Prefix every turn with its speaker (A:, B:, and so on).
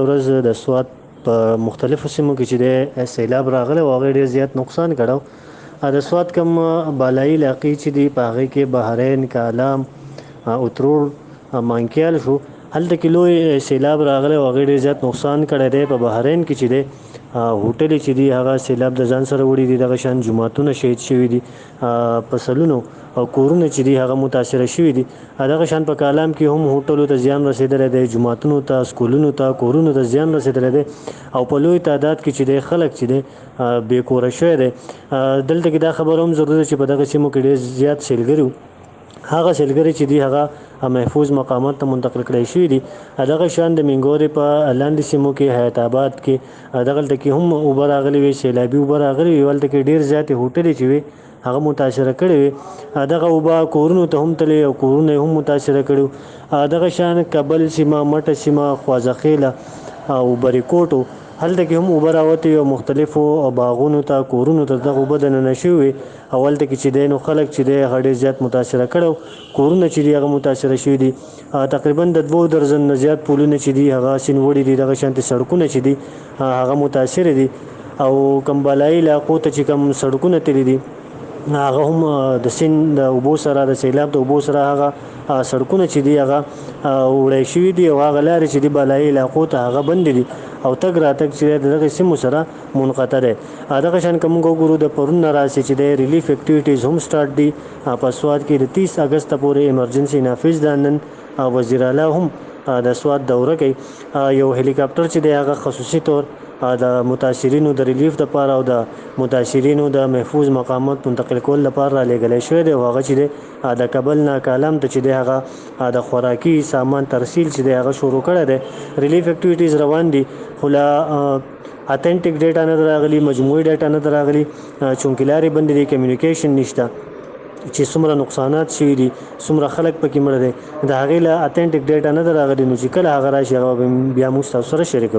A: ورځ د سوات په مختلفو سیمو کې چې د سیلاب راغلی او هغې ډېر زیات نقصان کړی د سوات کوم بالایي علاقې چې دي په هغې کې بحرین کالام اترور مانکیال شو هلته کې لوی سیلاب راغلی او هغې ډېر زیات نقصان کړی دی په بحرین کې چې دی هوټلې چې دي هغه سیلاب د ځان سره وړي دي دغه شان جوماتونه شهید شوي دي په سلونو او کورونه چې دي هغه متاثره شوي دي دغه شان په کالام کې هم هوټلو ته زیان رسېدلی دی جوماتونو ته سکولونو ته کورونو ته زیان رسېدلی دی او په لوی تعداد کې چې دی خلک چې دی بې کوره شوی دی دلته کې دا خبره هم ضروري ده چې په دغه سیمو کې ډېر زیات سیلګري هغه سیلګري چې دي هغه محفوظ مقامات ته منتقل کړی شوي دي دغه شان د مینګورې په لاندې سیمو کې حیات آباد کې دغلته کې هم اوبه راغلي وي سیلابي اوبه راغلي وي هلته کې ډېر زیاتې هوټلې چې وي هغه متاثره کړي وي دغه اوبه کورونو ته هم تللې او کورونه هم متاثره کړي دغه شان کابل سیمه مټه سیمه خوازخیله او بریکوټو هلته کې هم اوبه راوتې او مختلفو باغونو ته کورونو ته دغه اوبه دننه شوي او هلته کې چې دی نو خلک چې دی هغه ډېر زیات متاثره کړي کورونه چې دي هغه متاثره شوي دي تقریبا د 2 درجن نه زیات پولونه چې دي هغه سیند وړي دي دغه شانتې سړکونه چې دي هغه متاثره دي او کوم بالایي علاقو ته چې کوم سړکونه تللي دي هغه هم د سیند د اوبو سره د سیلاب د اوبو سره هغه سړکونه چې دي هغه وړی شوي دي او هغه لارې چې دي بالایي علاقو ته هغه بندې دي او تګ راتګ چې د دغه سیمو سره منقطع دی دغه شان که موږ وګورو د پرون نه راسې چې د ریلیف اکټیویټیز هم سټارټ دي په سوات کې د 30 اګست پورې ایمرجنسي نافذ ده نن وزیر اعلی هم د سوات دوره کوي یو هلیکاپټر چې دی هغه خصوصي طور د متاثرینو د ریلیف لپاره او د متاثرینو د محفوظ مقامات منتقل کول لپاره را لېږلی شوی دی او هغه چې دی د کابل نه کالام ته چې دی هغه د خوراکي سامان ترسیل چې دی هغه شروع کړی دی ریلیف اکټیویټیز روان دي خو لا اتنټیک ډیټا نه راغلي مجموعي ډیټا نه راغلي چونکې لارې بندې دي کمیونیکیشن نشته چې څومره نقصانات شوي دي څومره خلک پکې مړه دي د هغې له اتنټیک ډیټا نه راغلي نو چې کله هغه راشي هغه بیا موږ تاسو سره شریکوو